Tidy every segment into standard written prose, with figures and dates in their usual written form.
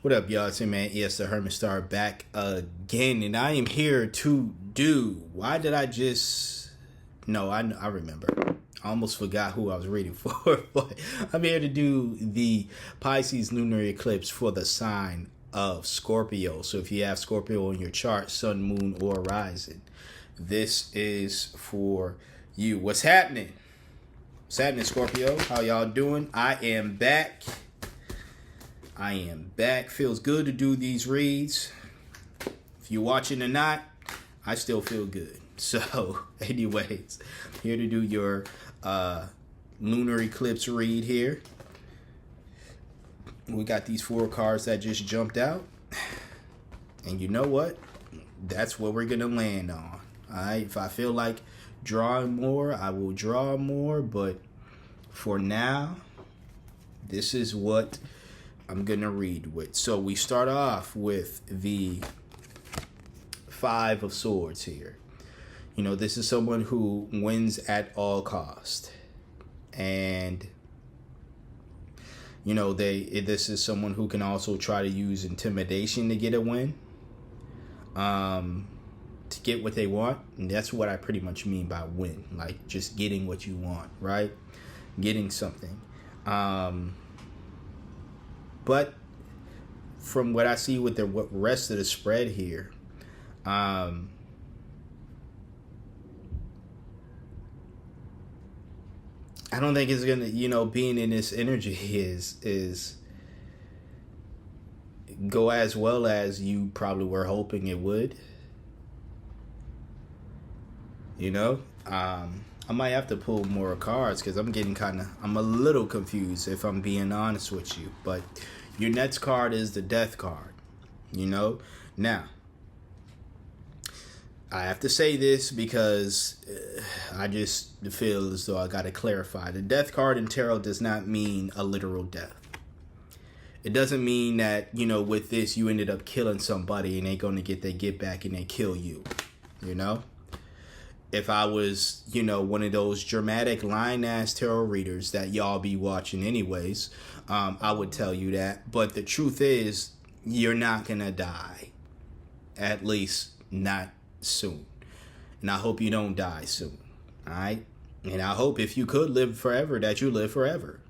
What up, y'all? It's your man, ES the Hermit Star, back again, and I am here to do. Why did I just? No, I remember. I almost forgot who I was reading for, but I'm here to do the Pisces lunar eclipse for the sign of Scorpio. So if you have Scorpio on your chart, sun, moon, or rising, this is for you. What's happening? What's happening, Scorpio? How y'all doing? I am back. Feels good to do these reads. If you're watching or not, I still feel good. So, anyways, here to do your lunar eclipse read here. We got these 4 cards that just jumped out. And you know what? That's what we're going to land on. Alright, if I feel like drawing more, I will draw more. But for now, this is what I'm going to read with. So we start off with the 5 of Swords here. You know, this is someone who wins at all cost. And, you know, this is someone who can also try to use intimidation to get a win. To get what they want. And that's what I pretty much mean by win. Like, just getting what you want, right? Getting something. But from what I see with the rest of the spread here, I don't think it's gonna, you know, being in this energy is go as well as you probably were hoping it would. You know, I might have to pull more cards because I'm a little confused if I'm being honest with you. But your next card is the Death card, you know. Now, I have to say this because I just feel as though I got to clarify. The Death card in tarot does not mean a literal death. It doesn't mean that, you know, with this you ended up killing somebody and they're going to get their get back and they kill you, you know. If I was, you know, one of those dramatic lying-ass tarot readers that y'all be watching anyways, I would tell you that. But the truth is, you're not going to die. At least not soon. And I hope you don't die soon. All right? And I hope if you could live forever, that you live forever,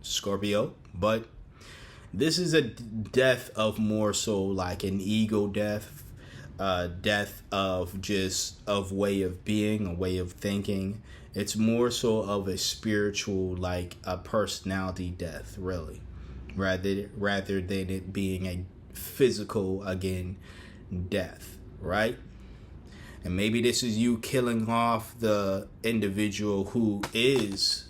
Scorpio. But this is a death of more so like an ego death. Death of way of being, a way of thinking. It's more so of a spiritual, like a personality death, really, rather than it being a physical, again, death, right? And maybe this is you killing off the individual who is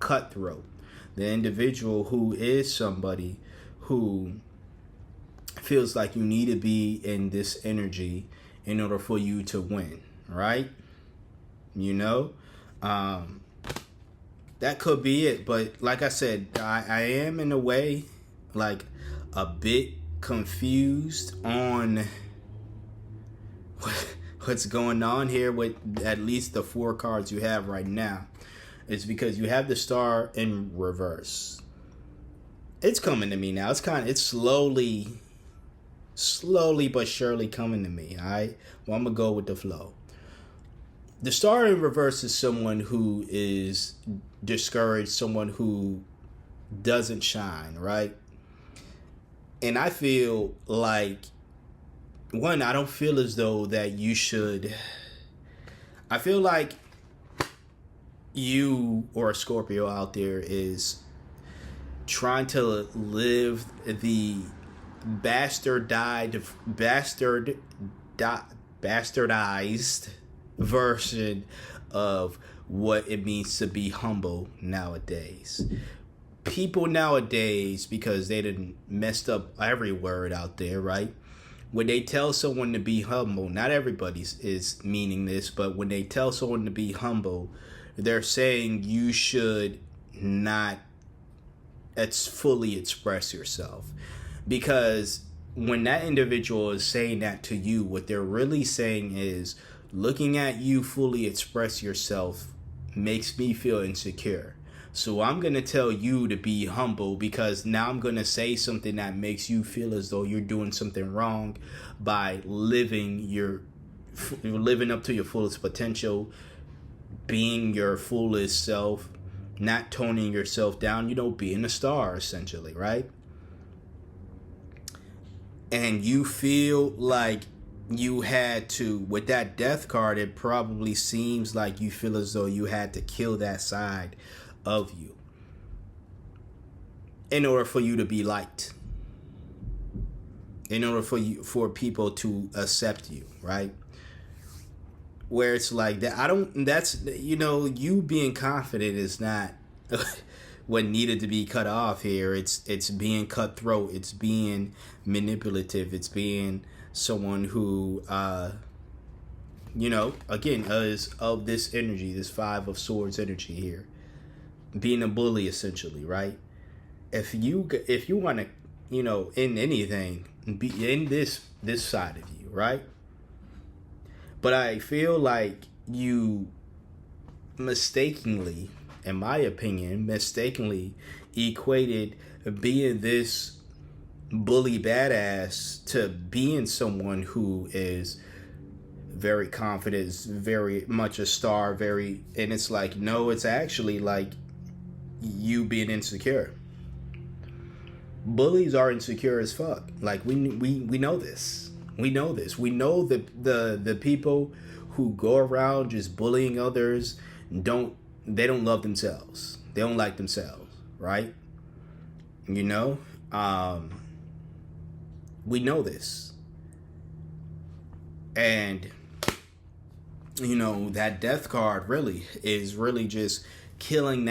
cutthroat, the individual who is somebody who feels like you need to be in this energy in order for you to win, right? You know, that could be it. But like I said, I am in a way like a bit confused on what's going on here with at least the 4 cards you have right now. It's because you have the Star in reverse. It's coming to me now. It's slowly but surely coming to me. All right, well, I'm gonna go with the flow. The Star in reverse is someone who is discouraged, someone who doesn't shine, right? And I feel like, one, I don't feel as though that you should. I feel like you or a Scorpio out there is trying to live the bastardized version of what it means to be humble nowadays. People nowadays, because they done messed up every word out there, right? When they tell someone to be humble, not everybody is meaning this, but when they tell someone to be humble, they're saying you should not fully express yourself. Because when that individual is saying that to you, what they're really saying is, looking at you fully express yourself makes me feel insecure. So I'm going to tell you to be humble, because now I'm going to say something that makes you feel as though you're doing something wrong by living up to your fullest potential, being your fullest self, not toning yourself down, being a star essentially, right? And you feel like you had to, with that death card, it probably seems like you feel as though you had to kill that side of you in order for you to be liked, in order for people to accept you, right? Where it's like that, you being confident is not what needed to be cut off here. It's being cutthroat, it's being manipulative, it's being someone who again, is of this energy, this Five of Swords energy here, being a bully essentially, right? If you want to, in anything, be in this side of you, right? But I feel like you mistakenly, in my opinion, equated being this bully badass to being someone who is very confident, is very much a star, and it's like, no, it's actually like you being insecure. Bullies are insecure as fuck. Like we know this. We know this. We know that the people who go around just bullying others don't love themselves. They don't like themselves, right? We know this. And that death card really is just killing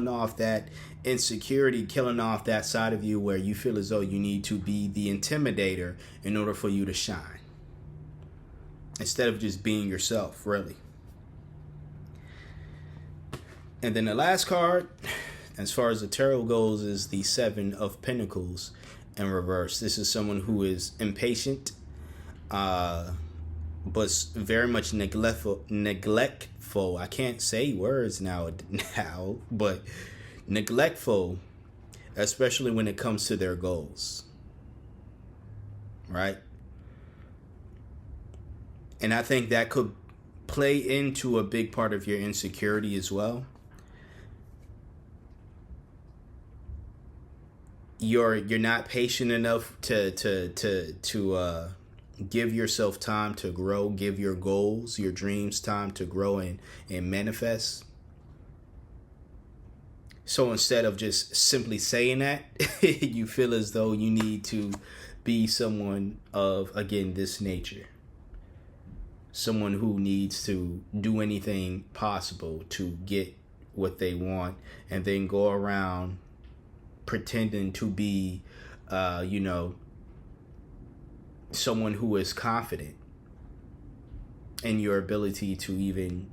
off that insecurity, killing off that side of you where you feel as though you need to be the intimidator in order for you to shine, instead of just being yourself, really. And then the last card, as far as the tarot goes, is the Seven of Pentacles in reverse. This is someone who is impatient, but very much neglectful. I can't say words now, but neglectful, especially when it comes to their goals, right? And I think that could play into a big part of your insecurity as well. You're not patient enough to give yourself time to grow, give your goals, your dreams time to grow and manifest. So instead of just simply saying that, you feel as though you need to be someone of, again, this nature. Someone who needs to do anything possible to get what they want, and then go around pretending to be, someone who is confident in your ability to even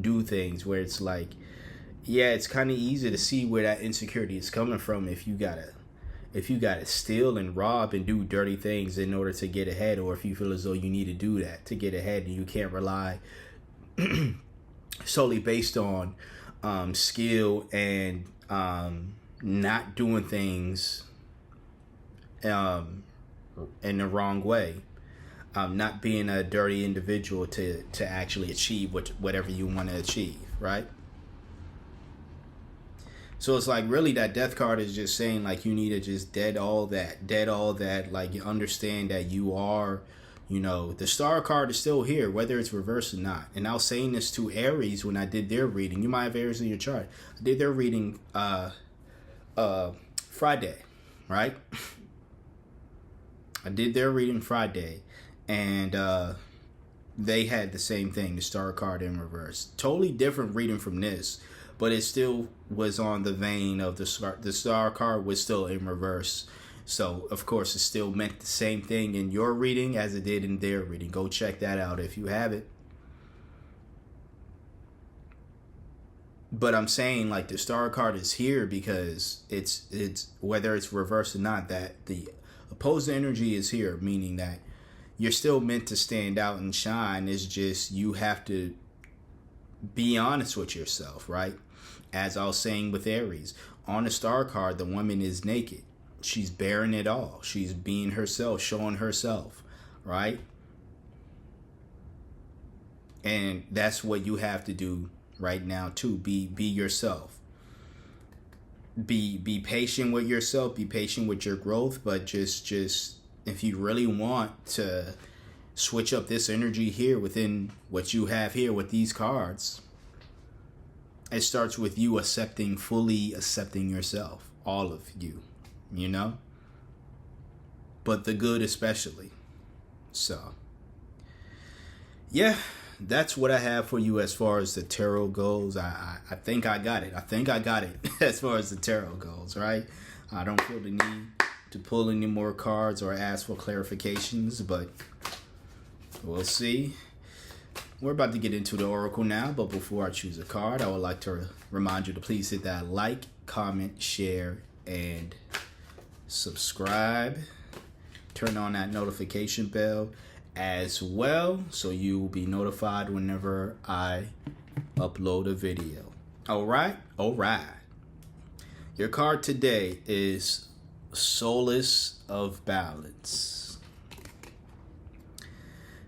do things, where it's like, yeah, it's kind of easy to see where that insecurity is coming from if you gotta steal and rob and do dirty things in order to get ahead, or if you feel as though you need to do that to get ahead and you can't rely solely based on skill and not doing things in the wrong way, not being a dirty individual to actually achieve whatever you want to achieve, right? So it's like, really, that death card is just saying, like, you need to just dead all that, like, you understand that you are, the star card is still here, whether it's reversed or not. And I was saying this to Aries when I did their reading. You might have Aries in your chart. I did their reading Friday, right? I did their reading Friday, and they had the same thing, the star card in reverse. Totally different reading from this, but it still was on the vein of the star card was still in reverse. So, of course, it still meant the same thing in your reading as it did in their reading. Go check that out if you haven't. But I'm saying, like, the star card is here because it's whether it's reversed or not, that the opposing energy is here, meaning that you're still meant to stand out and shine. It's just you have to be honest with yourself, right? As I was saying with Aries, on the star card, the woman is naked. She's bearing it all. She's being herself, showing herself, right? And that's what you have to do right now too. Be yourself. Be patient with yourself. Be patient with your growth. But just if you really want to switch up this energy here within what you have here with these cards, it starts with you fully accepting yourself, all of you, you know, but the good especially. So yeah, that's what I have for you as far as the tarot goes. I think I got it. As far as the tarot goes, right? I don't feel the need to pull any more cards or ask for clarifications, but we'll see. We're about to get into the oracle now, but before I choose a card, I would like to remind you to please hit that like, comment, share, and subscribe. Turn on that notification bell as well, so you will be notified whenever I upload a video. All right. Your card today is Solace of Balance.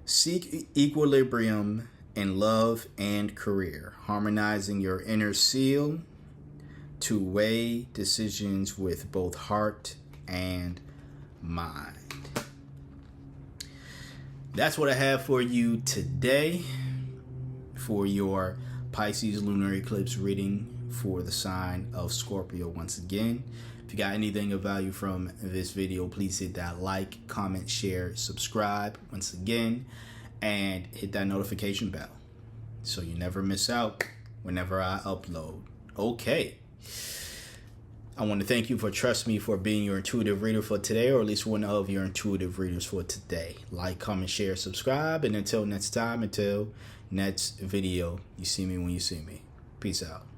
Seek equilibrium in love and career, harmonizing your inner seal to weigh decisions with both heart and mind. That's what I have for you today for your Pisces lunar eclipse reading for the sign of Scorpio once again. If you got anything of value from this video, please hit that like, comment, share, subscribe once again, and hit that notification bell so you never miss out whenever I upload. Okay. I want to thank you for trusting me for being your intuitive reader for today, or at least one of your intuitive readers for today. Like, comment, share, subscribe, and until next time, until next video, you see me when you see me. Peace out.